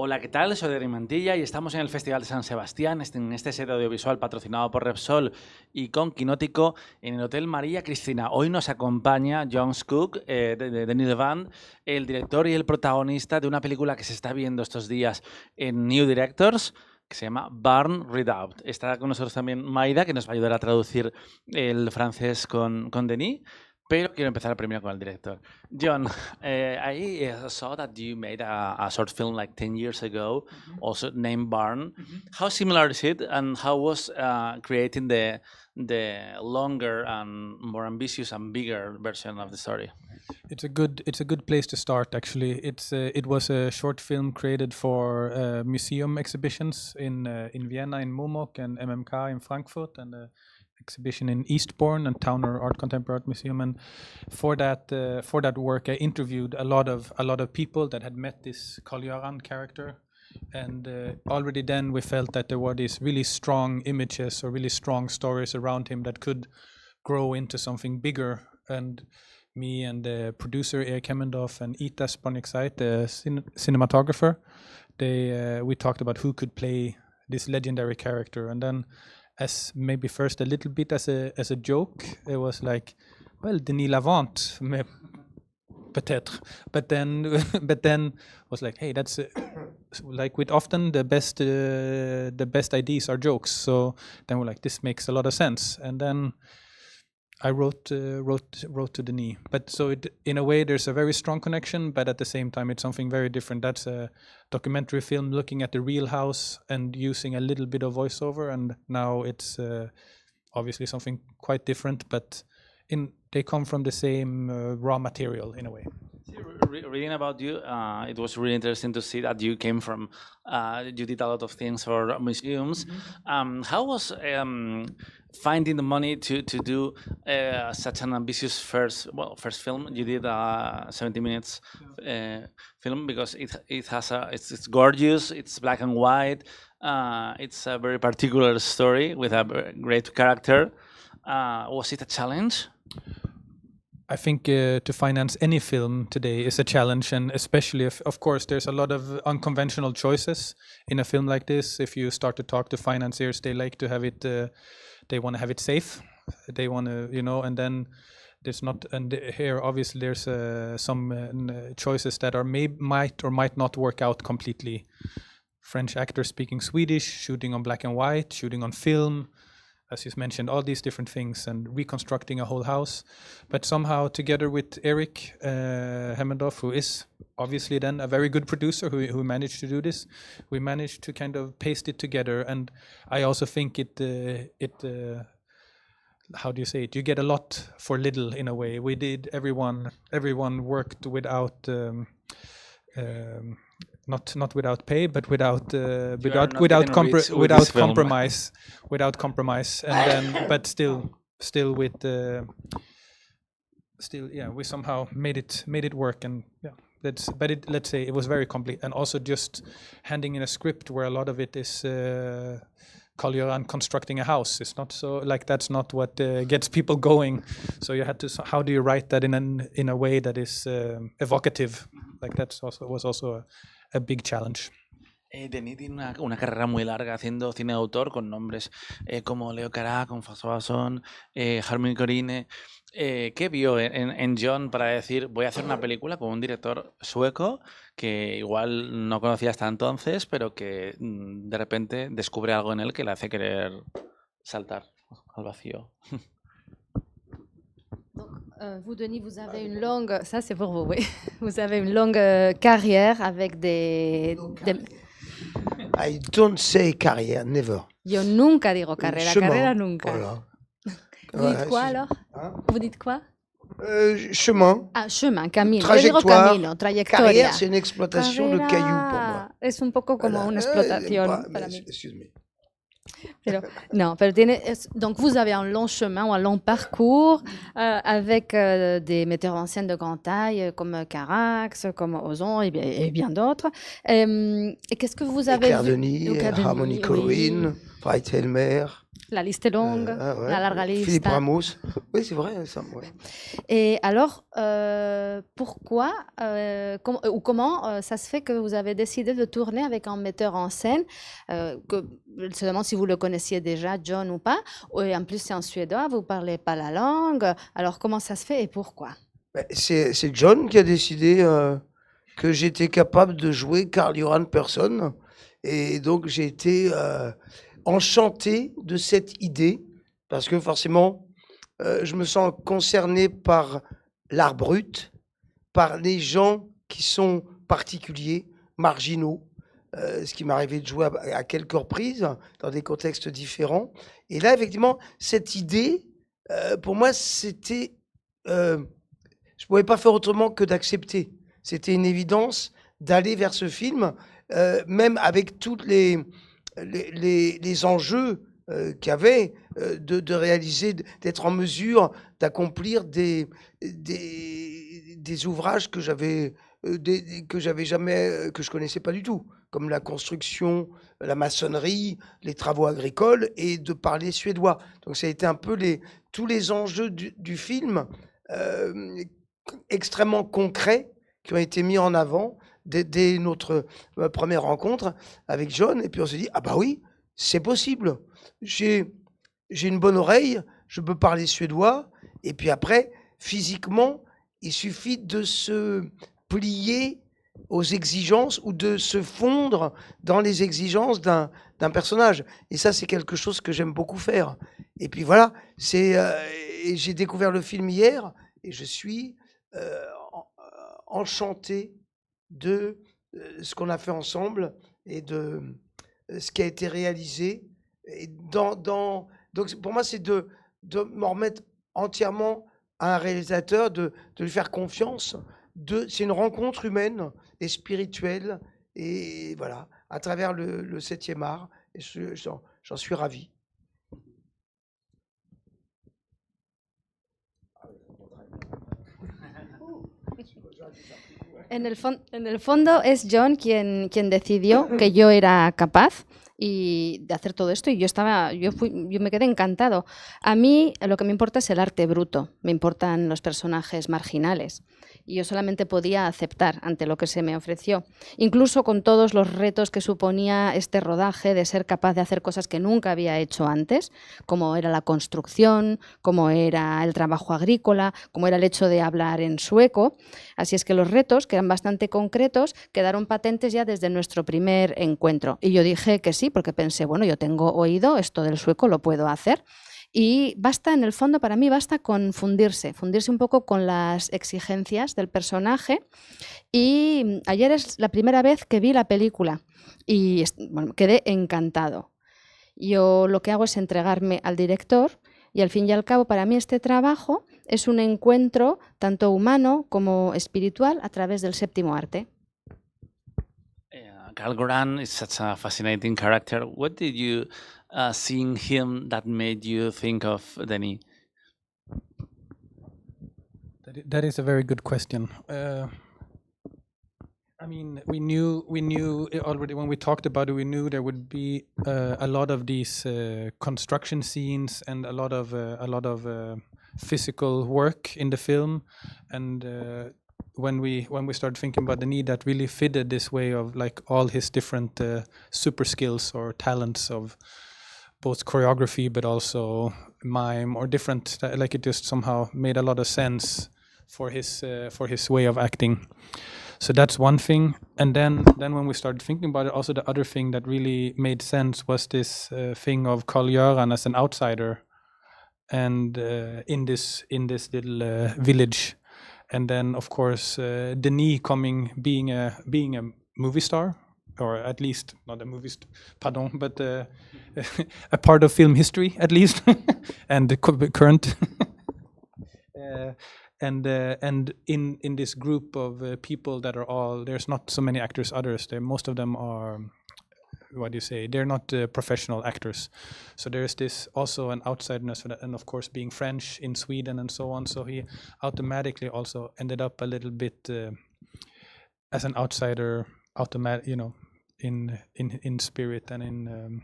Hola, ¿qué tal? Soy Denis Mantilla y estamos en el Festival de San Sebastián, en este set audiovisual patrocinado por Repsol y con Kinótico, en el Hotel María Cristina. Hoy nos acompaña John Skoog, de Denis Lavant, el director y el protagonista de una película que se está viendo estos días en New Directors, que se llama Redoubt. Estará con nosotros también Maida, que nos va a ayudar a traducir el francés con Denis. Pero quiero empezar primero con el director. John, I saw that you made a short film like 10 years ago, also named Barn. How similar is it, and how was creating the longer and more ambitious and bigger version of the story? It's a good place to start. Actually, it was a short film created for museum exhibitions in Vienna, in Momok, and MMK in Frankfurt, and exhibition in Eastbourne and Towner Art Contemporary Art Museum. And for that work, I interviewed a lot of people that had met this Karl-Görna character, and already then we felt that there were these really strong images or really strong stories around him that could grow into something bigger. And me and the producer Erik Hemmendorf and Ita Sponixite, the cinematographer, we talked about who could play this legendary character. And then, as maybe first a little bit as a joke, it was like, well, Denis Lavant, peut-être. But then was like, hey, that's like with often the best ideas are jokes. So then we're like, this makes a lot of sense. And then I wrote to Denis. But so in a way there's a very strong connection, but at the same time it's something very different. That's a documentary film looking at the real house and using a little bit of voiceover, and now it's obviously something quite different, but they come from the same raw material in a way. Reading about you, it was really interesting to see that you came from, you did a lot of things for museums. How was finding the money to do such an ambitious first film? You did a 70 minutes film, because it's gorgeous, it's black and white, it's a very particular story with a great character. Was it a challenge? I think to finance any film today is a challenge, and especially if, of course, there's a lot of unconventional choices in a film like this. If you start to talk to financiers, they like to have it, they want to have it safe. They want to, and then there's not, and here obviously there's some choices that might or might not work out completely. French actors speaking Swedish, shooting on black and white, shooting on film, as you mentioned, all these different things, and reconstructing a whole house. But somehow, together with Erik Hemmendorf, who is obviously then a very good producer who managed to do this, we managed to kind of paste it together. And I also think it how do you say it? You get a lot for little in a way. We did, everyone worked without not without pay, but without compromise, and then but still with we somehow made it work, and let's say it was very complete, and also just handing in a script where a lot of it is Karl-Görna constructing a house. It's not so, like, that's not what gets people going. So you had to, how do you write that in a way that is evocative? Like was also a big challenge. Denis tiene una carrera muy larga haciendo cine de autor con nombres como Leo Carax, con François, Harmony Corine. ¿Qué vio en John para decir, voy a hacer una película con un director sueco que igual no conocía hasta entonces, pero que de repente descubre algo en él que le hace querer saltar al vacío? Vous, Denis, vous avez une longue... Ça, c'est pour vous, oui. Vous avez une longue carrière avec des... I don't say carrière, never. Yo nunca digo carrera, carrera nunca. Voilà. Vous dites quoi alors? Vous dites quoi? Chemin. Ah, chemin, camino. Trajectoire. Yo digo camino, trayectoria. Carrière, c'est une exploitation de cailloux pour moi. Es un poco como una explotación para mí. Excuse me. Donc vous avez un long chemin ou un long parcours avec des metteurs en scène de grande taille comme Carax, comme Ozon et bien d'autres. Et qu'est-ce que vous avez Claire vu Denis, Harmony oui. Corrine, Wright Helmer. La liste est longue, la larga lista. Philippe Ramos. Oui, c'est vrai, ça. Ouais. Et alors, pourquoi comment ça se fait que vous avez décidé de tourner avec un metteur en scène, que je me demande si vous le connaissiez déjà, John ou pas, et en plus c'est en suédois, vous ne parlez pas la langue, alors comment ça se fait et pourquoi? C'est John qui a décidé que j'étais capable de jouer Karl-Görna Persson, et donc j'ai été enchanté de cette idée, parce que forcément, je me sens concerné par l'art brut, par les gens qui sont particuliers, marginaux, ce qui m'est arrivé de jouer à quelques reprises, dans des contextes différents. Et là, effectivement, cette idée, pour moi, c'était... je ne pouvais pas faire autrement que d'accepter. C'était une évidence d'aller vers ce film, même avec tous les enjeux qu'il y avait, de réaliser, d'être en mesure d'accomplir des ouvrages que j'avais jamais, que je connaissais pas du tout, comme la construction, la maçonnerie, les travaux agricoles, et de parler suédois. Donc ça a été un peu tous les enjeux du film extrêmement concrets qui ont été mis en avant dès notre première rencontre avec John. Et puis on s'est dit, ah bah oui, c'est possible. J'ai une bonne oreille, je peux parler suédois. Et puis après, physiquement, il suffit de se plier aux exigences ou de se fondre dans les exigences d'un personnage. Et ça, c'est quelque chose que j'aime beaucoup faire. Et puis voilà, j'ai découvert le film hier et je suis enchanté de ce qu'on a fait ensemble et de ce qui a été réalisé. Et donc pour moi, c'est de m'en remettre entièrement à un réalisateur, de lui faire confiance. C'est une rencontre humaine et spirituelle, et voilà, à travers le 7e art. Et j'en suis ravi. En el fondo es John quien decidió que yo era capaz de hacer todo esto, y yo me quedé encantado. A mí lo que me importa es el arte bruto, me importan los personajes marginales, y yo solamente podía aceptar ante lo que se me ofreció, incluso con todos los retos que suponía este rodaje, de ser capaz de hacer cosas que nunca había hecho antes, como era la construcción, como era el trabajo agrícola, como era el hecho de hablar en sueco. Así es que los retos, que eran bastante concretos, quedaron patentes ya desde nuestro primer encuentro. Y yo dije que sí, porque pensé, bueno, yo tengo oído, esto del sueco lo puedo hacer. Y basta, en el fondo, para mí basta con fundirse un poco con las exigencias del personaje. Y ayer es la primera vez que vi la película y bueno, quedé encantado. Yo lo que hago es entregarme al director, y al fin y al cabo para mí este trabajo es un encuentro tanto humano como espiritual a través del séptimo arte. Karl-Görna is such a fascinating character. What did you see in him that made you think of Denis? That is a very good question. I mean, we knew already when we talked about it. We knew there would be a lot of these construction scenes and a lot of physical work in the film, and when we started thinking about the need, that really fitted this way of like all his different super skills or talents of both choreography but also mime or different, like it just somehow made a lot of sense for his way of acting. So that's one thing. And then when we started thinking about it, also the other thing that really made sense was this thing of Karl-Görna as an outsider, and in this little village. And then, of course, Denis being a movie star, or at least not a movie pardon, but a part of film history at least, and the current. And in this group of people that are all, there's not so many actors. Most of them are what do you say? They're not professional actors, so there's this also an outsiderness, and of course being French in Sweden and so on. So he automatically also ended up a little bit as an outsider, in spirit and in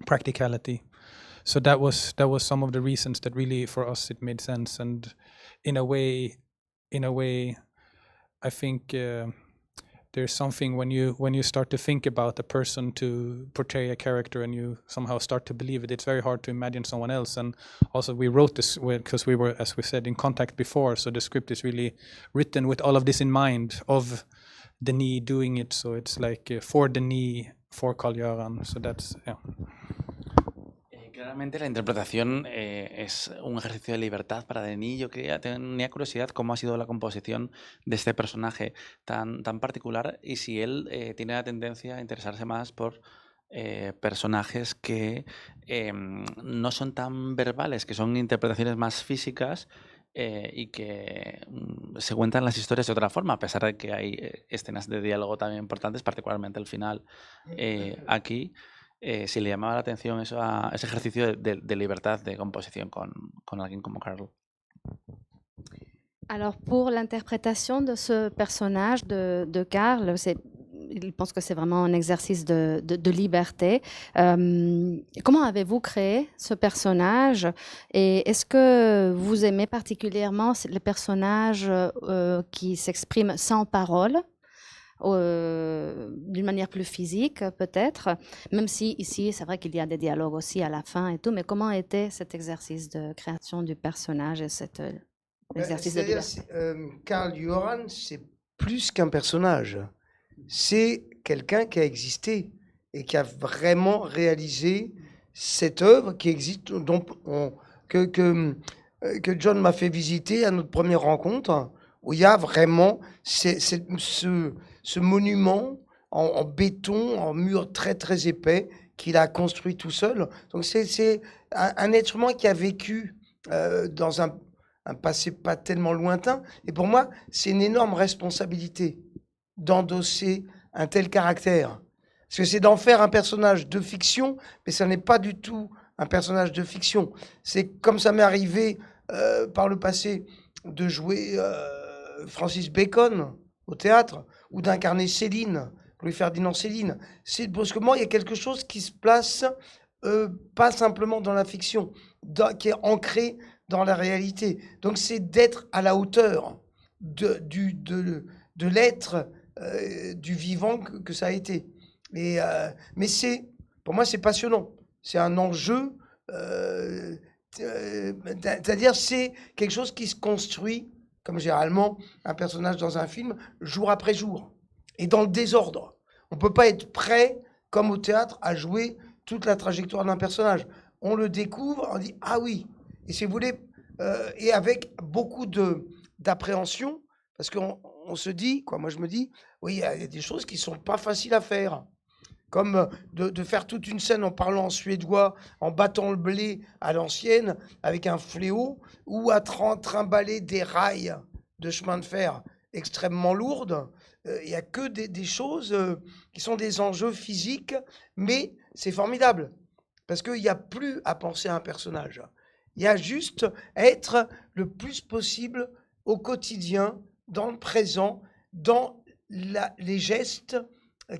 practicality. So that was some of the reasons that really for us it made sense, and in a way, I think there's something when you start to think about a person to portray a character and you somehow start to believe it. It's very hard to imagine someone else, and also we wrote this because we were, as we said, in contact before. So the script is really written with all of this in mind of Denis doing it. So it's like for Denis, for Karl-Görna. So that's yeah. Claramente la interpretación es un ejercicio de libertad para Denis. Yo tenía curiosidad cómo ha sido la composición de este personaje tan particular y si él tiene la tendencia a interesarse más por personajes que no son tan verbales, que son interpretaciones más físicas y que se cuentan las historias de otra forma, a pesar de que hay escenas de diálogo también importantes, particularmente el final aquí. Si le llamaba la atención eso a ese ejercicio de libertad de composición con alguien como Karl. Alors pour l'interprétation de ce personnage de Karl, il pense que c'est vraiment un exercice de liberté. Comment avez-vous créé ce personnage et est-ce que vous aimez particulièrement les personnages qui s'expriment sans parole? D'une manière plus physique peut-être, même si ici c'est vrai qu'il y a des dialogues aussi à la fin et tout, mais comment était cet exercice de création du personnage et cet exercice de liberté? Karl-Görna, c'est plus qu'un personnage, c'est quelqu'un qui a existé et qui a vraiment réalisé cette œuvre qui existe, que John m'a fait visiter à notre première rencontre, où il y a vraiment ce monument en béton, en mur très très épais, qu'il a construit tout seul. Donc c'est un être humain qui a vécu dans un passé pas tellement lointain. Et pour moi, c'est une énorme responsabilité d'endosser un tel caractère. Parce que c'est d'en faire un personnage de fiction, mais ça n'est pas du tout un personnage de fiction. C'est comme ça m'est arrivé par le passé de jouer Francis Bacon au théâtre, ou d'incarner Céline, Louis-Ferdinand Céline. C'est brusquement, il y a quelque chose qui se place pas simplement dans la fiction, qui est ancré dans la réalité. Donc c'est d'être à la hauteur de l'être, du vivant que ça a été. Mais pour moi, c'est passionnant. C'est un enjeu, c'est-à-dire c'est quelque chose qui se construit comme généralement un personnage dans un film, jour après jour, et dans le désordre. On ne peut pas être prêt, comme au théâtre, à jouer toute la trajectoire d'un personnage. On le découvre, on dit « Ah oui !» Et si vous voulez, et avec beaucoup d'appréhension, parce qu'on se dit, moi je me dis, oui, il y a des choses qui ne sont pas faciles à faire. Comme de faire toute une scène en parlant en suédois, en battant le blé à l'ancienne, avec un fléau, ou à trimballer des rails de chemin de fer extrêmement lourdes. Il n'y a que des choses qui sont des enjeux physiques, mais c'est formidable, parce qu'il n'y a plus à penser à un personnage. Il y a juste à être le plus possible au quotidien, dans le présent, dans les gestes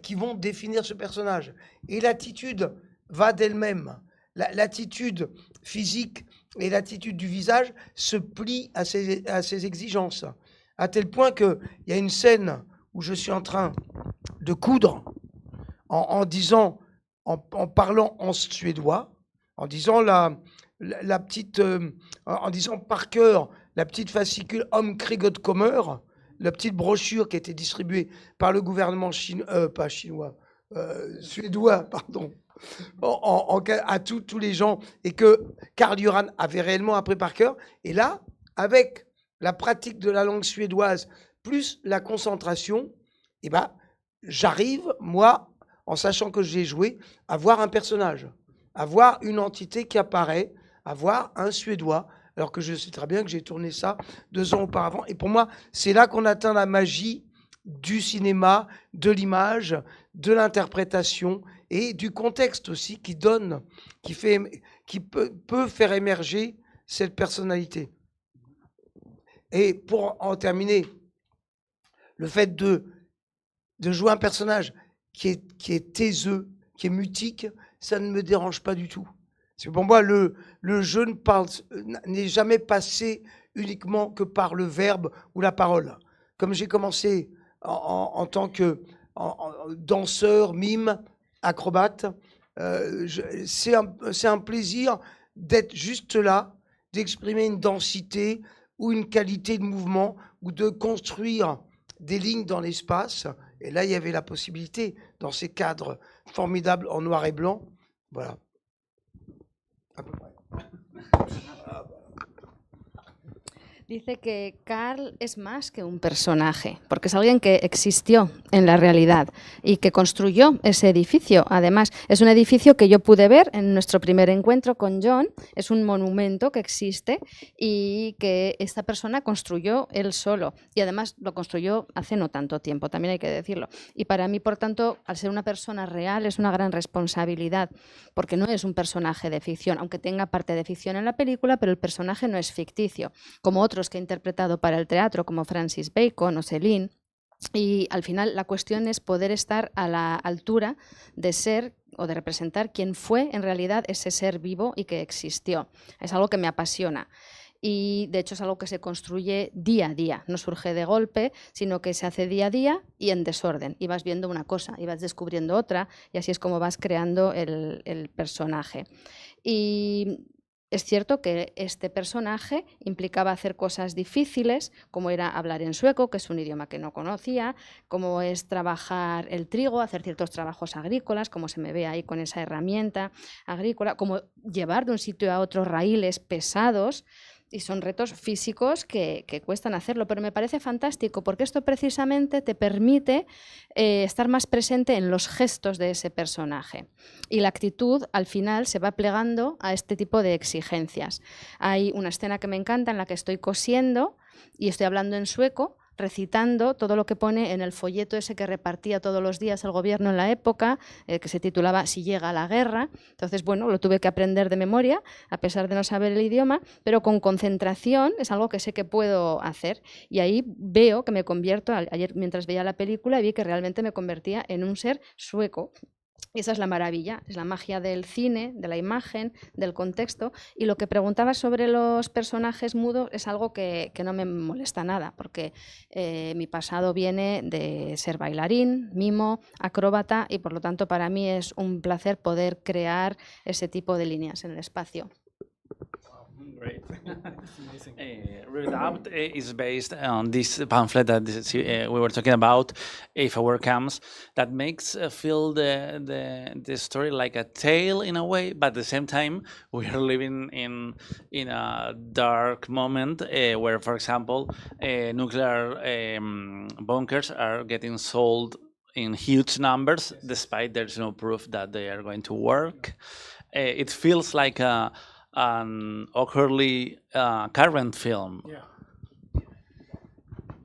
qui vont définir ce personnage. Et l'attitude va d'elle-même. L'attitude physique et l'attitude du visage se plient à ces exigences. À tel point qu'il y a une scène où je suis en train de coudre en disant, en parlant en suédois, en disant la petite, en disant par cœur la petite fascicule Om Kriget Kommer, la petite brochure qui a été distribuée par le gouvernement suédois, pardon, à tous les gens, et que Karl-Görna avait réellement appris par cœur. Et là, avec la pratique de la langue suédoise, plus la concentration, eh ben, j'arrive, moi, en sachant que j'ai joué, à voir un personnage, à voir une entité qui apparaît, à voir un Suédois, alors que je sais très bien que j'ai tourné ça 2 ans auparavant. Et pour moi, c'est là qu'on atteint la magie du cinéma, de l'image, de l'interprétation, et du contexte aussi qui peut faire émerger cette personnalité. Et pour en terminer, le fait de jouer un personnage qui est taiseux, qui est mutique, ça ne me dérange pas du tout. Parce que pour moi, le jeu n'est jamais passé uniquement que par le verbe ou la parole. Comme j'ai commencé en tant que danseur, mime, acrobate, c'est un plaisir d'être juste là, d'exprimer une densité ou une qualité de mouvement ou de construire des lignes dans l'espace. Et là, il y avait la possibilité, dans ces cadres formidables en noir et blanc, voilà. À peu près. Dice que Karl es más que un personaje, porque es alguien que existió en la realidad y que construyó ese edificio. Además, es un edificio que yo pude ver en nuestro primer encuentro con John. Es un monumento que existe y que esta persona construyó él solo. Y además lo construyó hace no tanto tiempo, también hay que decirlo. Y para mí, por tanto, al ser una persona real, es una gran responsabilidad, porque no es un personaje de ficción, aunque tenga parte de ficción en la película, pero el personaje no es ficticio, como otros que he interpretado para el teatro, como Francis Bacon o Céline. Y al final la cuestión es poder estar a la altura de ser o de representar quién fue en realidad ese ser vivo y que existió. Es algo que me apasiona. Y de hecho es algo que se construye día a día, no surge de golpe, sino que se hace día a día y en desorden. Y vas viendo una cosa y vas descubriendo otra, y así es como vas creando el personaje. Y es cierto que este personaje implicaba hacer cosas difíciles, como era hablar en sueco, que es un idioma que no conocía, como es trabajar el trigo, hacer ciertos trabajos agrícolas, como se me ve ahí con esa herramienta agrícola, como llevar de un sitio a otro raíles pesados. Y son retos físicos que cuestan hacerlo, pero me parece fantástico porque esto precisamente te permite estar más presente en los gestos de ese personaje. Y la actitud al final se va plegando a este tipo de exigencias. Hay una escena que me encanta en la que estoy cosiendo y estoy hablando en sueco, recitando todo lo que pone en el folleto ese que repartía todos los días el gobierno en la época, que se titulaba Si llega la guerra. Entonces, bueno, lo tuve que aprender de memoria, a pesar de no saber el idioma, pero con concentración es algo que sé que puedo hacer. Y ahí veo que me convierto, ayer mientras veía la película, vi que realmente me convertía en un ser sueco. Y esa es la maravilla, es la magia del cine, de la imagen, del contexto. Y lo que preguntabas sobre los personajes mudos es algo que no me molesta nada, porque mi pasado viene de ser bailarín, mimo, acróbata, y por lo tanto para mí es un placer poder crear ese tipo de líneas en el espacio. Great. Redoubt is based on this pamphlet that we were talking about, If a War Comes, that makes feel the story like a tale in a way, but at the same time we are living in a dark moment where, for example, nuclear bunkers are getting sold in huge numbers, despite there's no proof that they are going to work. It feels like an awkwardly current film. Yeah.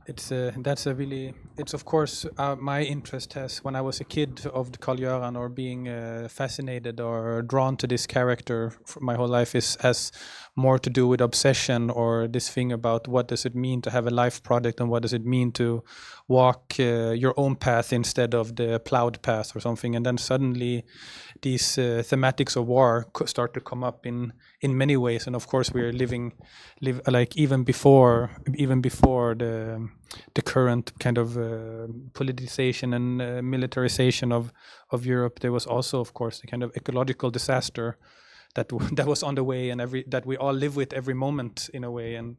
It's of course my interest has, when I was a kid, of the Karl-Görna or being fascinated or drawn to this character my whole life has more to do with obsession, or this thing about what does it mean to have a life project and what does it mean to walk your own path instead of the plowed path or something. And then suddenly these thematics of war start to come up in many ways, and of course we are live like even before the current kind of politicization and militarization of Europe. There was also, of course, the kind of ecological disaster that was on the way, and that we all live with every moment in a way, and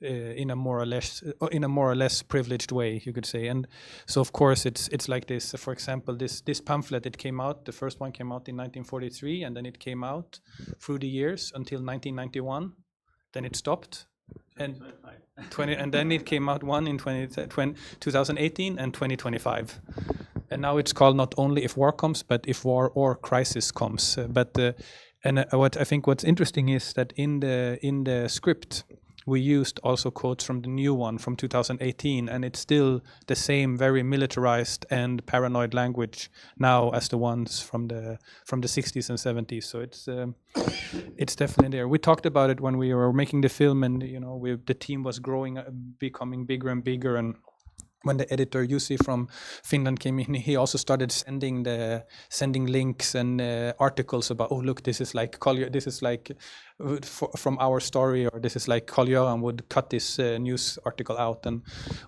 in a more or less privileged way, you could say. And so of course it's like this. For example, this pamphlet, it came out, the first one came out in 1943, and then it came out through the years until 1991. Then it stopped, and and then it came out one in 2018 and 2025. And now it's called not only If War Comes, but If War or Crisis Comes. What I think what's interesting is that in the script, we used also quotes from the new one from 2018, and it's still the same very militarized and paranoid language now as the ones from the 60s and 70s. So it's definitely there. We talked about it when we were making the film, and the team was growing, becoming bigger and bigger, and when the editor Jussi from Finland came in, he also started sending links and articles about, oh look, this is like from our story, or this is like Karl-Göran would cut this news article out, and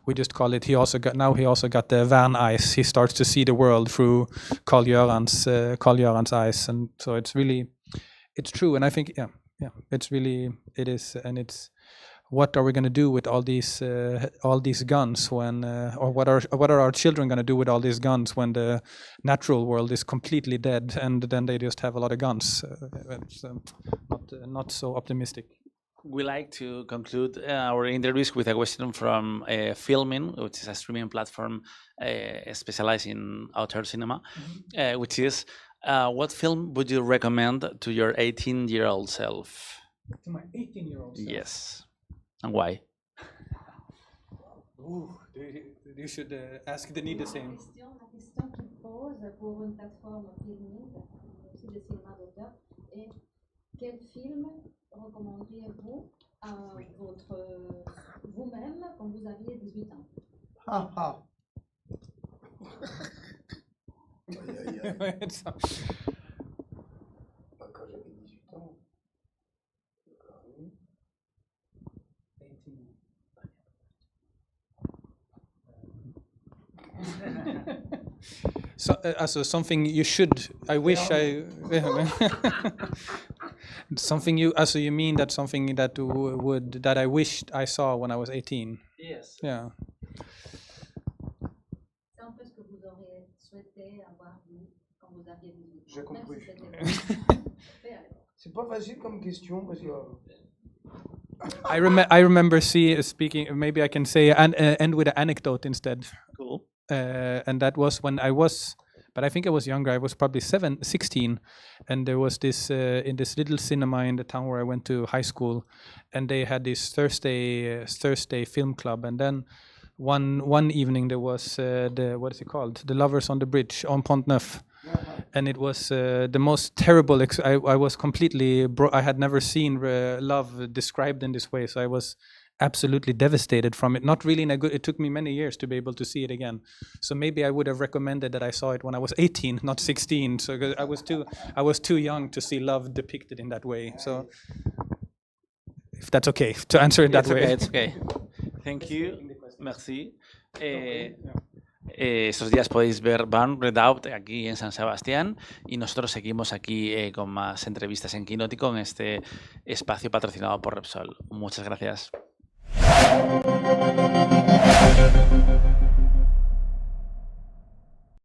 we just call it. He also got the van eyes. He starts to see the world through Karl-Göran's eyes, and so it's true. And I think it is, and it's. What are we going to do with all these guns when, or what are our children going to do with all these guns when the natural world is completely dead, and then they just have a lot of guns? It's not so optimistic. We like to conclude our interviews with a question from Filmin, which is a streaming platform specialized in auteur cinema, which is, what film would you recommend to your 18-year-old self? To my 18-year-old self? Yes. And why? You should ask Denis the same. La question qu'il pose pour une plateforme filmique, aussi de cinéma d'auteur, est quel film recommanderiez-vous à vous-même quand vous aviez 18 ans? Ah ah. Quand j'avais 18 ans. So something you should. I wish I. Something you. So you mean that something that that I wished I saw when I was 18. Yes. Yeah. C'est un peu ce que vous auriez souhaité avoir vu quand vous aviez 18 ans. J'ai compris. C'est pas facile comme question parce que. I remember speaking. Maybe I can say end with an anecdote instead. Cool. And that was when I was, but I think I was younger. I was probably 16, and there was this in this little cinema in the town where I went to high school, and they had this Thursday film club. And then one evening there was what is it called? The Lovers on the Bridge on Pont-Neuf. And it was the most terrible. I was completely. I had never seen love described in this way, so I was absolutely devastated from it. Not really in a good. It took me many years to be able to see it again. So maybe I would have recommended that I saw it when I was 18, not 16. So I was too young to see love depicted in that way. So if that's okay to answer it that way. It's okay. Thank you. Merci. Estos días podéis ver Redoubt aquí en San Sebastián, y nosotros seguimos aquí con más entrevistas en Kinótico en este espacio patrocinado por Repsol. Muchas gracias.